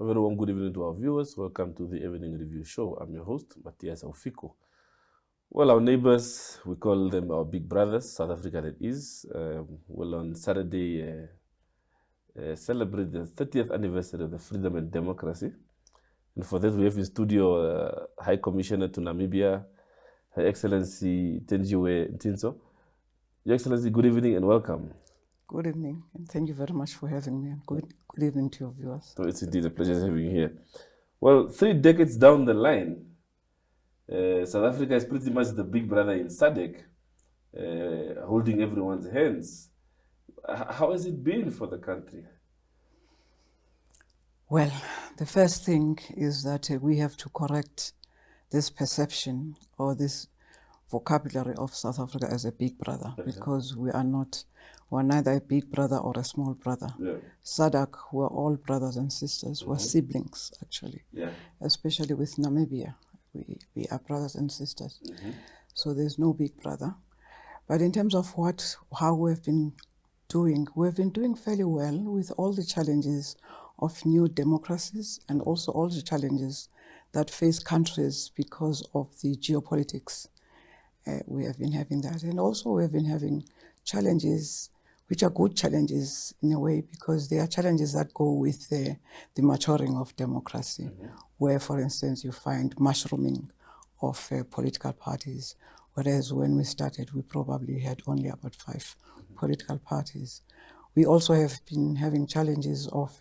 very warm good evening to our viewers. Welcome to the Evening Review Show. I'm your host, Matthias Aufiko. Well, our neighbors, we call them our big brothers, South Africa that is, will on Saturday celebrate the 30th anniversary of the freedom and democracy. And for that, we have in studio High Commissioner to Namibia, Her Excellency Thenjiwe Mtintso. Your Excellency, good evening and welcome. Good evening, and thank you very much for having me. And good evening to your viewers. So it's indeed a pleasure having you here. Well, 3 decades down the line, South Africa is pretty much the big brother in SADC, holding everyone's hands. How has it been for the country? Well, the first thing is that we have to correct this perception or this vocabulary of South Africa as a big brother, because we're neither a big brother or a small brother. SADC, we're all brothers and sisters, we're siblings actually, especially with Namibia. We are brothers and sisters. So there's no big brother. But in terms of how we've been doing fairly well with all the challenges of new democracies and also all the challenges that face countries because of the geopolitics. We have been having that. And also we have been having challenges which are good challenges in a way, because they are challenges that go with the maturing of democracy, where, for instance, you find mushrooming of political parties, whereas when we started, we probably had only about 5 political parties. We also have been having challenges of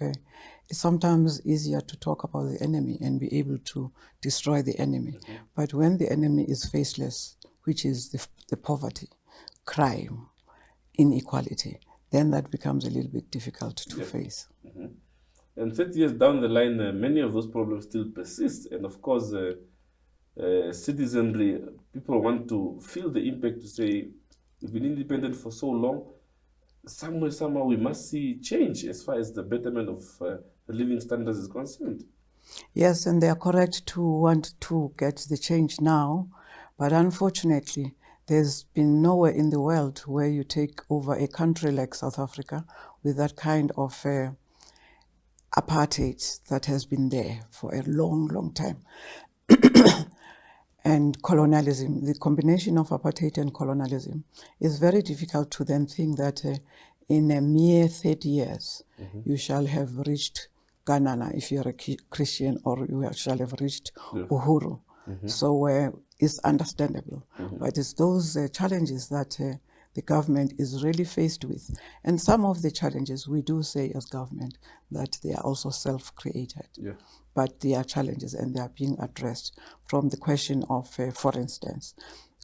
it's sometimes easier to talk about the enemy and be able to destroy the enemy. But when the enemy is faceless, which is the poverty, crime, inequality, then that becomes a little bit difficult to face. And 30 years down the line, many of those problems still persist. And of course, citizenry, people want to feel the impact to say, we've been independent for so long, somehow we must see change as far as the betterment of the living standards is concerned. Yes, and they are correct to want to get the change now, but unfortunately, there's been nowhere in the world where you take over a country like South Africa with that kind of apartheid that has been there for a long, long time. And colonialism, the combination of apartheid and colonialism is very difficult to then think that in a mere 30 years, you shall have reached Ganana if you're a Christian, or you shall have reached Uhuru. So it's understandable. But it's those challenges that the government is really faced with. And some of the challenges we do say as government that they are also self-created. But they are challenges and they are being addressed from the question of, for instance,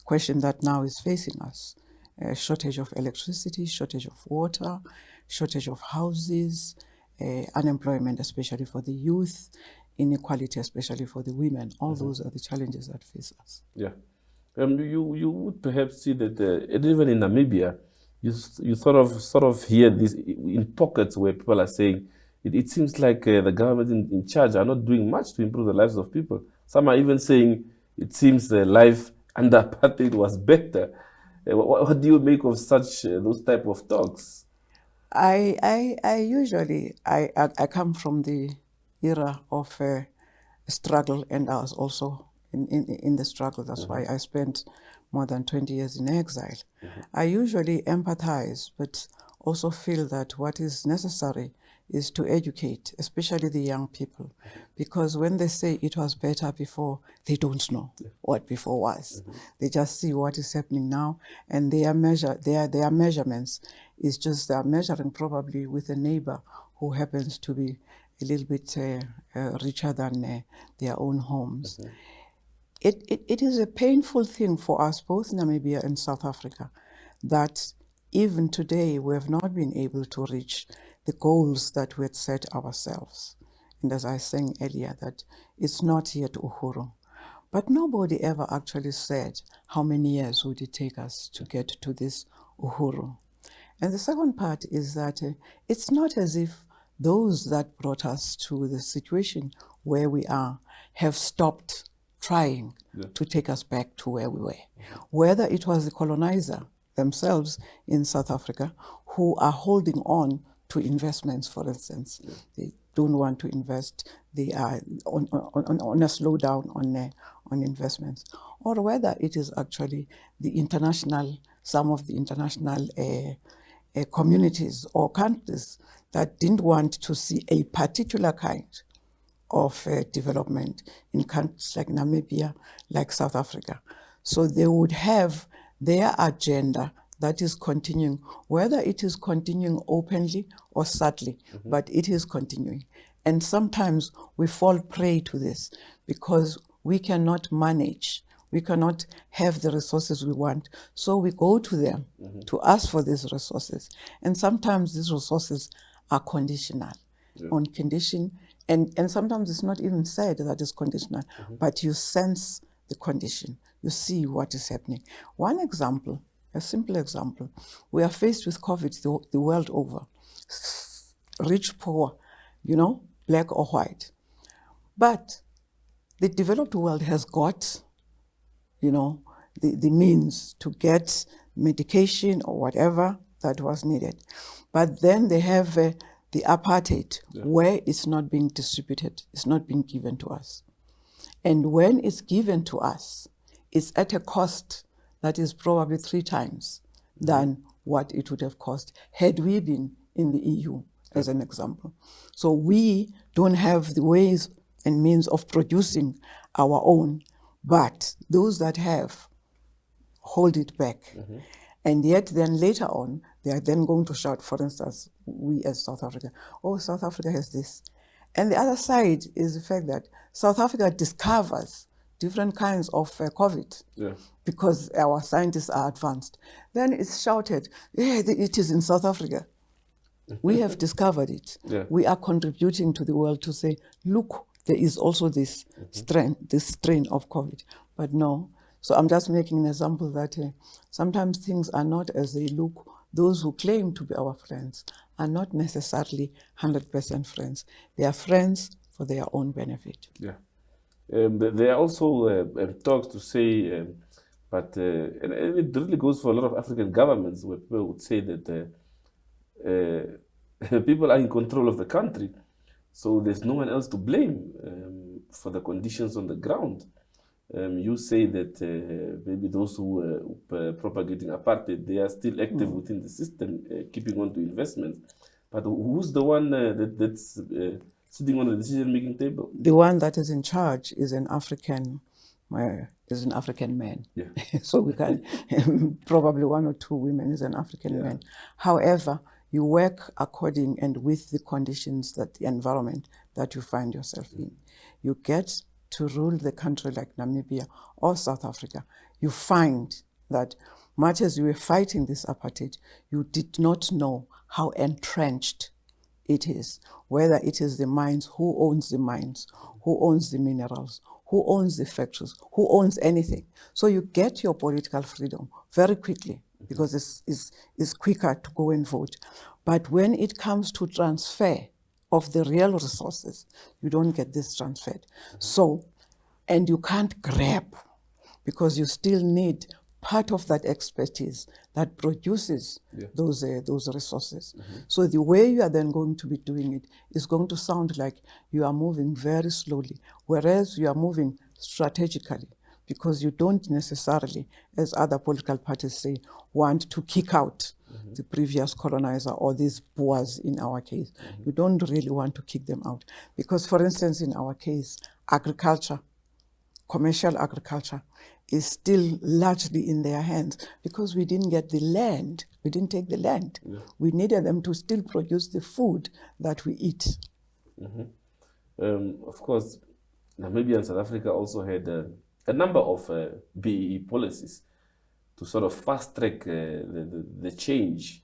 question that now is facing us, shortage of electricity, shortage of water, shortage of houses, unemployment, especially for the youth, inequality, especially for the women. All those are the challenges that face us. You would perhaps see that even in Namibia, you sort of hear this in pockets where people are saying, it seems like the government in charge are not doing much to improve the lives of people. Some are even saying it seems the life under apartheid was better. What do you make of those type of talks? I usually come from the era of struggle, and I was also in the struggle. That's why I spent more than 20 years in exile. I usually empathize, but also feel that what is necessary is to educate, especially the young people, because when they say it was better before, they don't know what before was. They just see what is happening now, and their measurements is just they are measuring probably with a neighbor who happens to be a little bit richer than their own homes. It is a painful thing for us, both Namibia and South Africa, that even today we have not been able to reach the goals that we had set ourselves. And as I was saying earlier, that it's not yet Uhuru. But nobody ever actually said how many years would it take us to get to this Uhuru. And the second part is that it's not as if those that brought us to the situation where we are have stopped trying to take us back to where we were. Whether it was the colonizer themselves in South Africa who are holding on to investments, for instance. don't want to invest, they are on a slowdown on investments, or whether it is actually some of the international communities or countries that didn't want to see a particular kind of development in countries like Namibia, like South Africa. So they would have their agenda that is continuing, whether it is continuing openly or subtly, but it is continuing. And sometimes we fall prey to this because we cannot manage, we cannot have the resources we want. So we go to them to ask for these resources. And sometimes these resources are conditional, on condition. And sometimes it's not even said that it's conditional, but you sense the condition. You see what is happening. One example, a simple example, we are faced with COVID the world over. Rich, poor, black or white. But the developed world has got, the means to get medication or whatever that was needed. But then they have the apartheid, where it's not being distributed, it's not being given to us. And when it's given to us, it's at a cost that is probably 3 times than what it would have cost had we been in the EU, as an example. So we don't have the ways and means of producing our own, but those that have hold it back. And yet then later on, they are then going to shout, for instance, we as South Africa, oh, South Africa has this. And the other side is the fact that South Africa discovers different kinds of COVID because our scientists are advanced. Then it's shouted, it is in South Africa. We have discovered it. We are contributing to the world to say, look, there is also this strain of COVID. But no. So I'm just making an example that sometimes things are not as they look. Those who claim to be our friends are not necessarily 100% friends. They are friends for their own benefit. There are also talks to say, but and it really goes for a lot of African governments where people would say that people are in control of the country, so there's no one else to blame for the conditions on the ground. You say that maybe those who are propagating apartheid, they are still active within the system, keeping on to investments. But who's the one that's sitting on the decision-making table? The one that is in charge is an African man. So we can probably 1 or 2 women is an African man. However, you work according and with the conditions, that the environment that you find yourself in. You get to rule the country like Namibia or South Africa. You find that much as you were fighting this apartheid, you did not know how entrenched it is, whether it is the mines, who owns the mines, who owns the minerals, who owns the factories, who owns anything. So you get your political freedom very quickly because it's quicker to go and vote. But when it comes to transfer of the real resources, you don't get this transferred. So, and you can't grab because you still need part of that expertise that produces those resources. So the way you are then going to be doing it is going to sound like you are moving very slowly, whereas you are moving strategically, because you don't necessarily, as other political parties say, want to kick out the previous colonizer or these Boers in our case. You don't really want to kick them out. Because, for instance, in our case, agriculture, commercial agriculture, is still largely in their hands because we didn't get the land. We didn't take the land. We needed them to still produce the food that we eat. Of course, Namibia and South Africa also had a number of BEE policies to sort of fast track the change,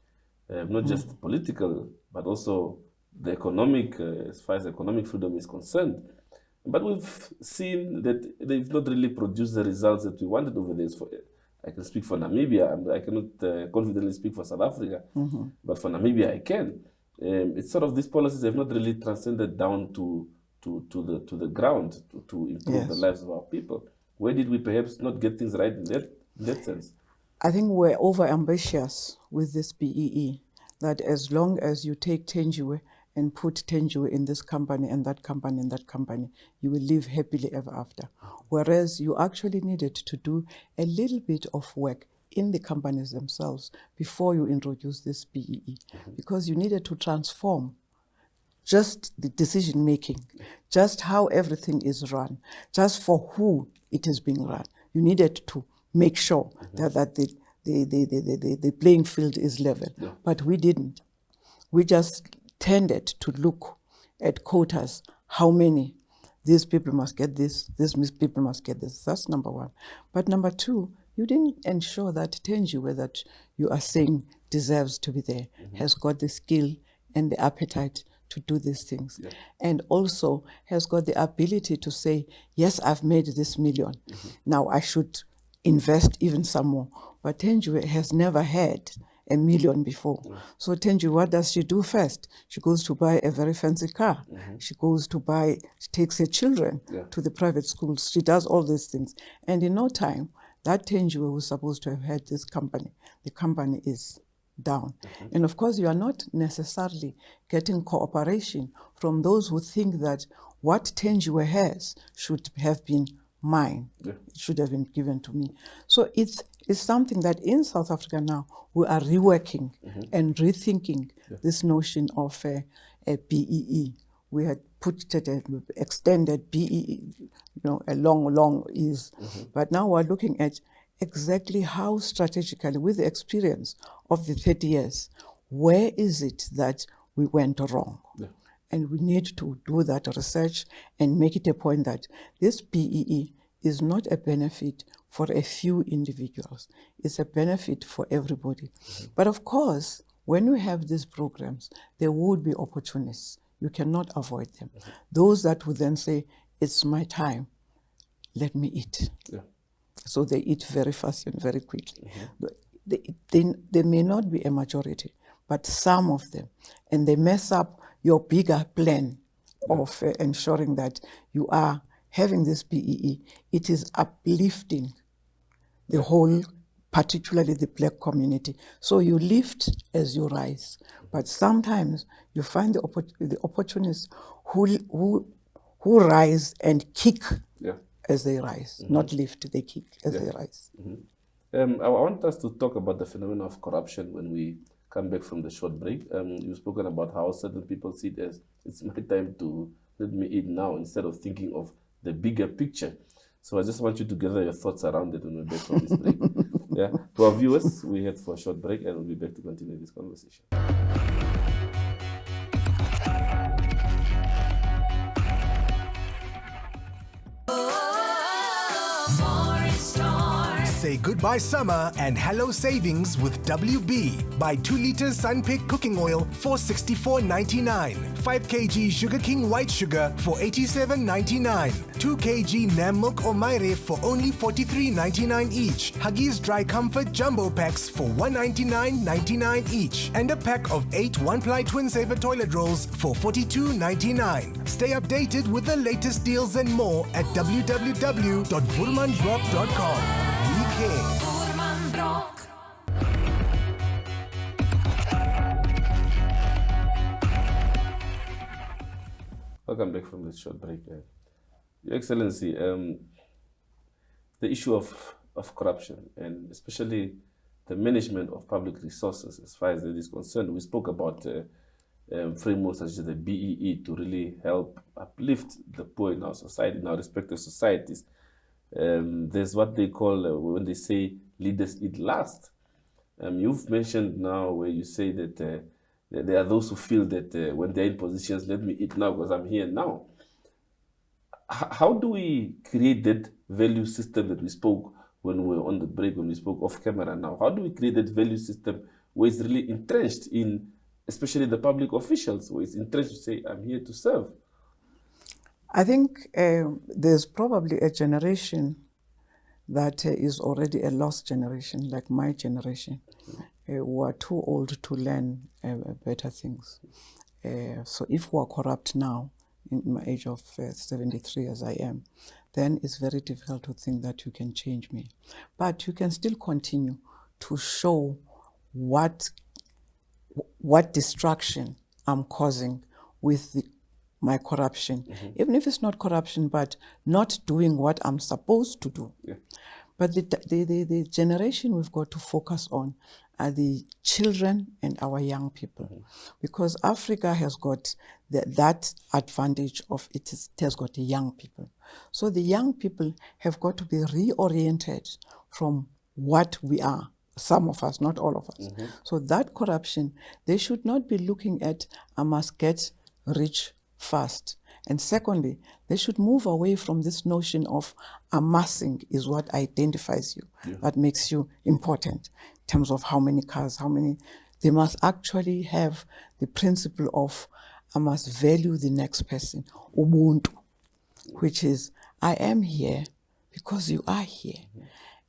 not just political, but also the economic, as far as economic freedom is concerned. But we've seen that they've not really produced the results that we wanted over there. I can speak for Namibia, and I cannot confidently speak for South Africa, but for Namibia I can. It's sort of these policies have not really transcended down to the ground to improve the lives of our people. Where did we perhaps not get things right in that sense? I think we're over ambitious with this BEE, that as long as you take Thenjiwe and put Thenjiwe in this company and that company and that company, you will live happily ever after. Whereas you actually needed to do a little bit of work in the companies themselves before you introduce this BEE, because you needed to transform just the decision making, just how everything is run, just for who it is being run. You needed to make sure that the playing field is level. Yeah. But we didn't. We just tended to look at quotas, how many. These people must get this, these people must get this. That's number one. But number two, you didn't ensure that Thenjiwe that you are saying deserves to be there, has got the skill and the appetite to do these things. Yeah. And also has got the ability to say, yes, I've made this million. Now I should invest even some more. But Thenjiwe has never had a million before. So Thenjiwe, what does she do first? She goes to buy a very fancy car. She goes to she takes her children to the private schools. She does all these things. And in no time, that Thenjiwe was supposed to have had this company. The company is down. And of course, you are not necessarily getting cooperation from those who think that what Thenjiwe has should have been mine. Yeah. It should have been given to me. So it's something that in South Africa now, we are reworking and rethinking this notion of a BEE. We had put it an extended BEE, a long is. But now we're looking at exactly how strategically, with the experience of the 30 years, where is it that we went wrong? Yeah. And we need to do that research and make it a point that this BEE is not a benefit for a few individuals. It's a benefit for everybody. But of course, when we have these programs, there would be opportunists. You cannot avoid them. Those that would then say, it's my time, let me eat. Yeah. So they eat very fast and very quickly. They may not be a majority, but some of them. And they mess up your bigger plan of ensuring that you are having this BEE. It is uplifting the whole, particularly the black community. So you lift as you rise. But sometimes you find the opportunists who rise and kick as they rise, not lift, they kick as they rise. I want us to talk about the phenomenon of corruption when we come back from the short break. You've spoken about how certain people see it as, it's my time to let me eat now, instead of thinking of the bigger picture. So I just want you to gather your thoughts around it when we're back from this break. Yeah. To our viewers, we head for a short break and we'll be back to continue this conversation. Say goodbye summer and hello savings with WB. Buy 2 liters Sunpick cooking oil for $64.99. 5 kg Sugar King white sugar for $87.99. 2 kg Nam milk or Maire for only $43.99 each. Huggies Dry Comfort jumbo packs for $199.99 each. And a pack of 8 one-ply twin saver toilet rolls for $42.99. Stay updated with the latest deals and more at www.vurmanbrok.com. Welcome back from this short break. Your Excellency, the issue of corruption and especially the management of public resources as far as that is concerned, we spoke about frameworks such as the BEE to really help uplift the poor in our society, in our respective societies. There's what they call, when they say leaders eat last. You've mentioned now where you say that there are those who feel that when they're in positions, let me eat now because I'm here now. How do we create that value system that we spoke when we were on the break, when we spoke off camera now? How do we create that value system where it's really entrenched in, especially the public officials, where it's entrenched to say, I'm here to serve? I think there's probably a generation that is already a lost generation, like my generation, who are too old to learn better things. So if we are corrupt now, in my age of 73 as I am, then it's very difficult to think that you can change me. But you can still continue to show what destruction I'm causing with my corruption, even if it's not corruption, but not doing what I'm supposed to do. Yeah. But the generation we've got to focus on are the children and our young people, because Africa has got that advantage of it has got the young people. So the young people have got to be reoriented from what we are. Some of us, not all of us. So that corruption, they should not be looking at, I must get rich fast. And secondly, they should move away from this notion of amassing is what identifies you, that makes you important in terms of how many cars, how many. They must actually have the principle of, I must value the next person, ubuntu, which is, I am here because you are here.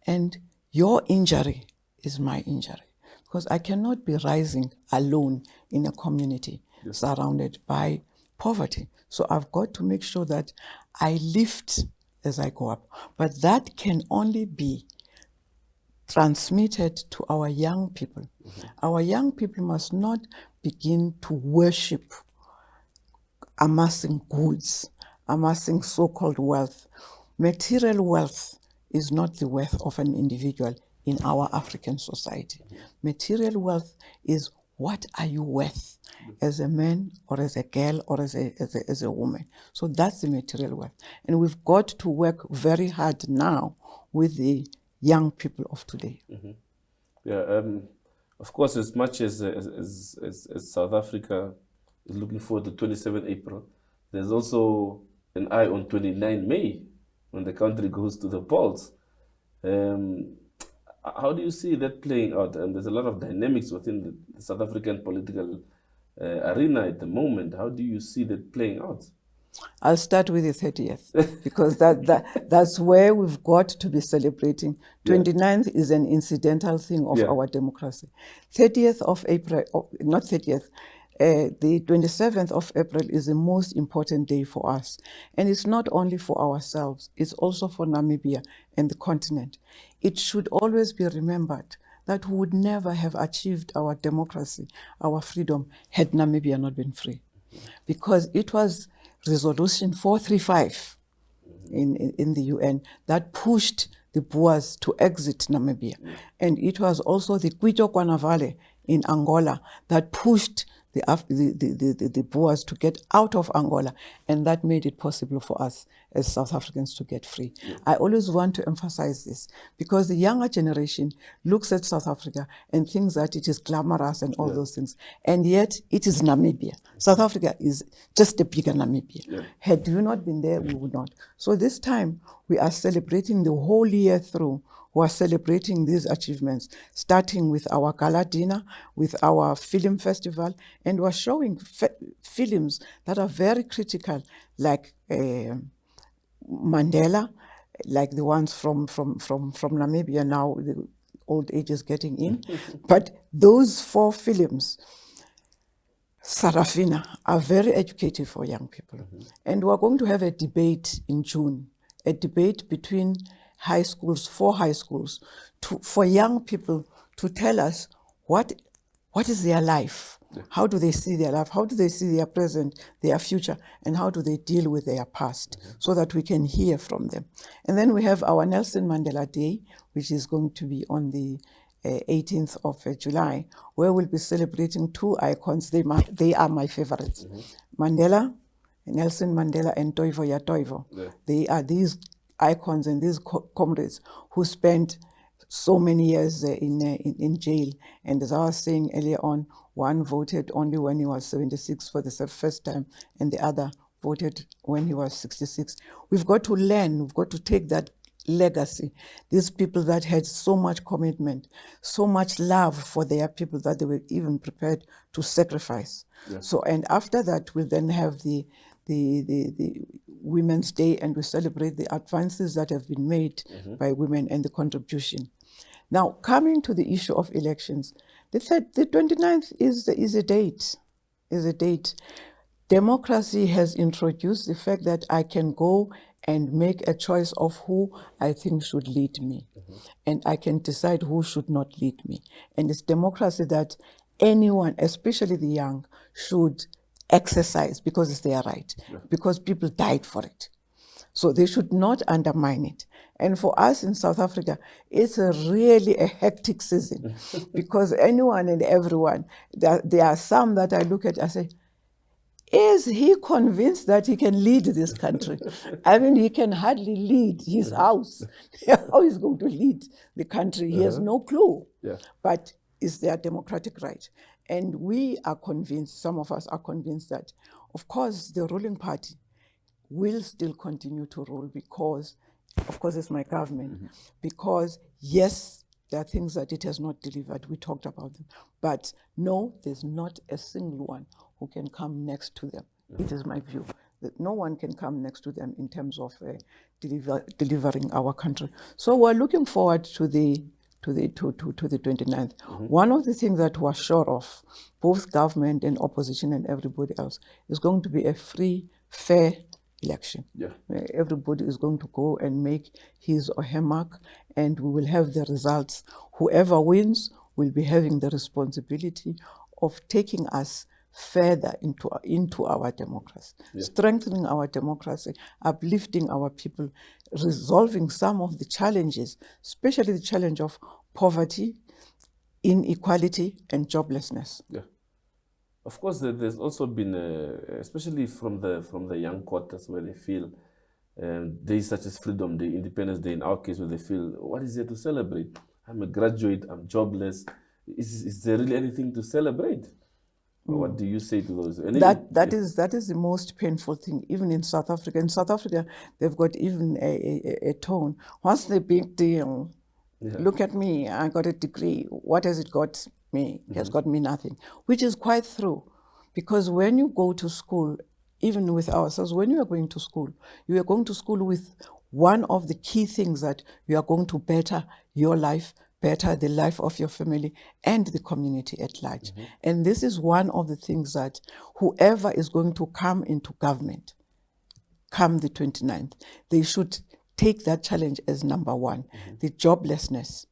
And your injury is my injury, because I cannot be rising alone in a community surrounded by poverty. So I've got to make sure that I lift as I go up. But that can only be transmitted to our young people. Our young people must not begin to worship amassing goods, amassing so-called wealth. Material wealth is not the worth of an individual in our African society. Material wealth is, what are you worth as a man or as a girl or as a woman? So that's the material wealth. And we've got to work very hard now with the young people of today. Yeah, of course, as much as South Africa is looking forward to 27 April, there's also an eye on 29 May when the country goes to the polls. How do you see that playing out? And there's a lot of dynamics within the South African political arena at the moment. How do you see that playing out? I'll start with the 30th, because that's where we've got to be celebrating. 29th is an incidental thing of our democracy. 30th of April, not 30th, the 27th of April is the most important day for us. And it's not only for ourselves, it's also for Namibia and the continent. It should always be remembered that we would never have achieved our democracy, our freedom, had Namibia not been free. Because it was Resolution 435 in the UN that pushed the Boers to exit Namibia. And it was also the Kwicho Valley in Angola that pushed the Boers to get out of Angola, and that made it possible for us as South Africans to get free. I always want to emphasize this, because the younger generation looks at South Africa and thinks that it is glamorous and all those things, and yet it is Namibia. South Africa is just a bigger Namibia. Had you not been there, we would not. So this time, we are celebrating the whole year through. We are celebrating these achievements, starting with our gala dinner, with our film festival, and we're showing films that are very critical, like Mandela, like the ones from Namibia now, the old age is getting in. But those 4 films, Sarafina, are very educative for young people. And we're going to have a debate in June, a debate between high schools, 4 high schools, for young people to tell us what is their life, how do they see their life, how do they see their present, their future, and how do they deal with their past, so that we can hear from them. And then we have our Nelson Mandela Day, which is going to be on the 18th of July, where we'll be celebrating 2 icons. They are my favorites. Mandela, Nelson Mandela, and Toivo ya Toivo. They are these icons and these comrades who spent so many years in jail. And as I was saying earlier on, one voted only when he was 76 for the first time, and the other voted when he was 66. We've got to learn, we've got to take that legacy. These people that had so much commitment, so much love for their people that they were even prepared to sacrifice. So, and after that, we'll then have the Women's Day, and we celebrate the advances that have been made by women and the contribution. Now, coming to the issue of elections, the 29th is a date. Democracy has introduced the fact that I can go and make a choice of who I think should lead me. And I can decide who should not lead me. And it's democracy that anyone, especially the young, should exercise because it's their right, because people died for it. So they should not undermine it. And for us in South Africa, it's really a hectic season because anyone and everyone, there are some that I look at, I say, is he convinced that he can lead this country? I mean, he can hardly lead his house. How is he going to lead the country? He has no clue. Yeah. But it's their democratic right. And we are convinced, some of us are convinced that, of course, the ruling party will still continue to rule because, of course, it's my government. Because, yes, there are things that it has not delivered. We talked about them. But no, there's not a single one who can come next to them. It is my view that no one can come next to them in terms of delivering our country. So we're looking forward to the 29th. One of the things that we're sure of, both government and opposition and everybody else, is going to be a free, fair election. Yeah. Everybody is going to go and make his or her mark, and we will have the results. Whoever wins will be having the responsibility of taking us further into our democracy, strengthening our democracy, uplifting our people, resolving some of the challenges, especially the challenge of poverty, inequality, and joblessness. Yeah. Of course, there's also been, especially from the young quarters, where they feel days such as Freedom Day, Independence Day, in our case, where they feel, what is there to celebrate? I'm a graduate, I'm jobless. Is there really anything to celebrate? What do you say to those? That is the most painful thing, even in South Africa. In South Africa, they've got even a tone. What's the big deal? Yeah. Look at me, I got a degree. What has it got me? It has got me nothing, which is quite true. Because when you go to school, even with ourselves, when you are going to school with one of the key things that you are going to better your life, better the life of your family and the community at large. And this is one of the things that whoever is going to come into government, come the 29th, they should take that challenge as number one, the joblessness,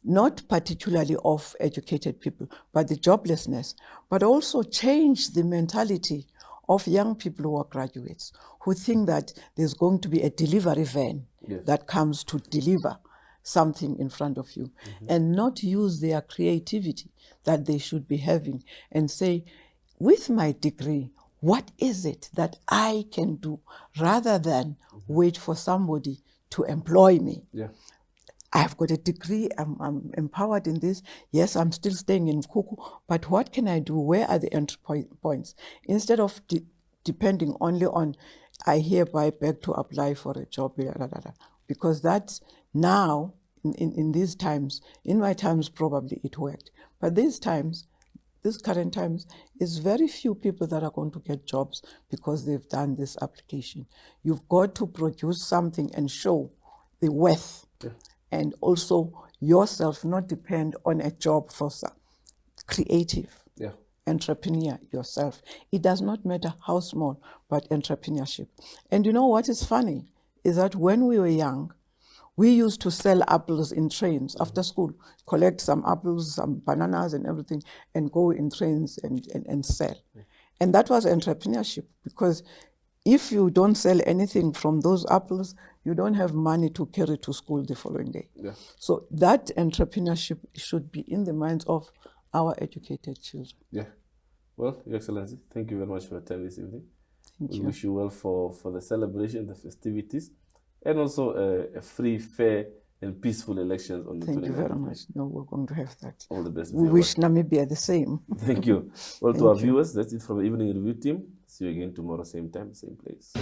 not particularly of educated people, but the joblessness, but also change the mentality of young people who are graduates, who think that there's going to be a delivery van that comes to deliver something in front of you, and not use their creativity that they should be having and say, with my degree, what is it that I can do, rather than wait for somebody to employ me? Yeah. I've got a degree, I'm empowered in this. Yes, I'm still staying in Kuku, but what can I do? Where are the entry points? Instead of depending only on, I hereby beg to apply for a job, because that's now, in these times, in my times probably it worked, but these current times, it's very few people that are going to get jobs because they've done this application. You've got to produce something and show the worth, and also yourself, not depend on a job for some creative entrepreneur yourself. It does not matter how small, but entrepreneurship. And you know what is funny is that when we were young, we used to sell apples in trains after school, collect some apples, some bananas and everything, and go in trains and sell. And that was entrepreneurship, because if you don't sell anything from those apples, you don't have money to carry to school the following day. Yeah. So that entrepreneurship should be in the minds of our educated children. Yeah. Well, Your Excellency, thank you very much for your time this evening. We wish you well for the celebration, the festivities, and also a free, fair, and peaceful elections on the 29th. Thank you very much. No, we're going to have that. All the best. We wish Namibia the same. Thank you. Well, to our viewers, that's it from the Evening Review team. See you again tomorrow, same time, same place.